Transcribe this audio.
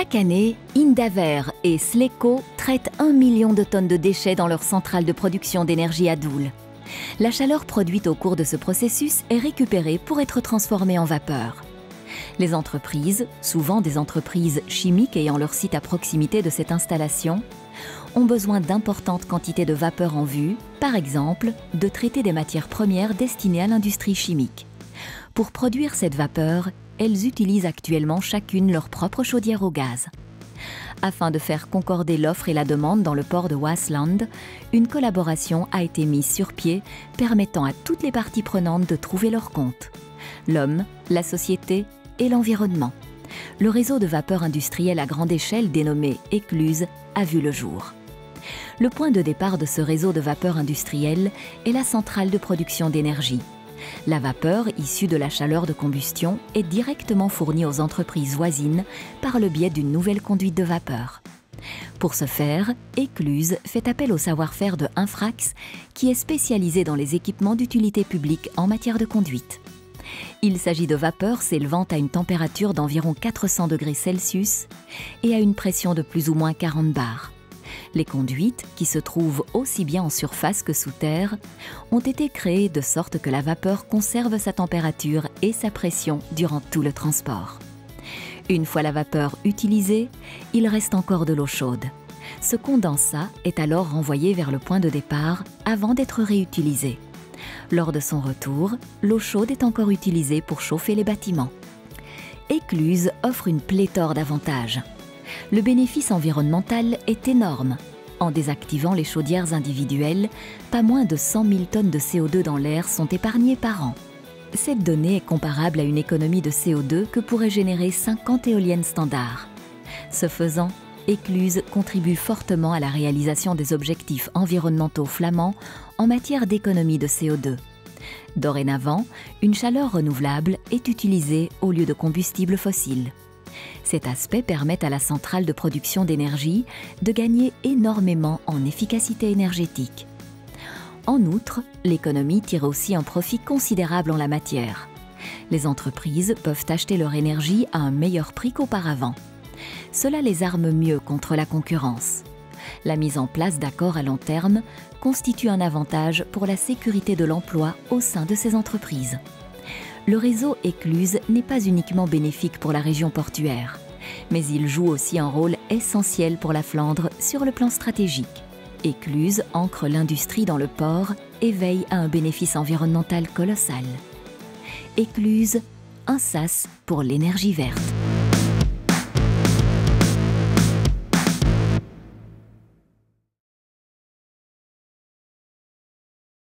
Chaque année, Indaver et Sleco traitent 1 million de tonnes de déchets dans leur centrale de production d'énergie à Doel. La chaleur produite au cours de ce processus est récupérée pour être transformée en vapeur. Les entreprises, souvent des entreprises chimiques ayant leur site à proximité de cette installation, ont besoin d'importantes quantités de vapeur en vue, par exemple, de traiter des matières premières destinées à l'industrie chimique. Pour produire cette vapeur, elles utilisent actuellement chacune leur propre chaudière au gaz. Afin de faire concorder l'offre et la demande dans le port de Waasland, une collaboration a été mise sur pied permettant à toutes les parties prenantes de trouver leur compte. L'homme, la société et l'environnement. Le réseau de vapeur industrielle à grande échelle dénommé Écluse a vu le jour. Le point de départ de ce réseau de vapeur industrielle est la centrale de production d'énergie. La vapeur issue de la chaleur de combustion est directement fournie aux entreprises voisines par le biais d'une nouvelle conduite de vapeur. Pour ce faire, Écluse fait appel au savoir-faire de Infrax, qui est spécialisé dans les équipements d'utilité publique en matière de conduite. Il s'agit de vapeur s'élevant à une température d'environ 400 degrés Celsius et à une pression de plus ou moins 40 bars. Les conduites, qui se trouvent aussi bien en surface que sous terre, ont été créées de sorte que la vapeur conserve sa température et sa pression durant tout le transport. Une fois la vapeur utilisée, il reste encore de l'eau chaude. Ce condensat est alors renvoyé vers le point de départ avant d'être réutilisé. Lors de son retour, l'eau chaude est encore utilisée pour chauffer les bâtiments. Écluse offre une pléthore d'avantages. Le bénéfice environnemental est énorme. En désactivant les chaudières individuelles, pas moins de 100 000 tonnes de CO2 dans l'air sont épargnées par an. Cette donnée est comparable à une économie de CO2 que pourraient générer 50 éoliennes standards. Ce faisant, Écluse contribue fortement à la réalisation des objectifs environnementaux flamands en matière d'économie de CO2. Dorénavant, une chaleur renouvelable est utilisée au lieu de combustibles fossiles. Cet aspect permet à la centrale de production d'énergie de gagner énormément en efficacité énergétique. En outre, l'économie tire aussi un profit considérable en la matière. Les entreprises peuvent acheter leur énergie à un meilleur prix qu'auparavant. Cela les arme mieux contre la concurrence. La mise en place d'accords à long terme constitue un avantage pour la sécurité de l'emploi au sein de ces entreprises. Le réseau Écluse n'est pas uniquement bénéfique pour la région portuaire, mais il joue aussi un rôle essentiel pour la Flandre sur le plan stratégique. Écluse ancre l'industrie dans le port et veille à un bénéfice environnemental colossal. Écluse, un sas pour l'énergie verte.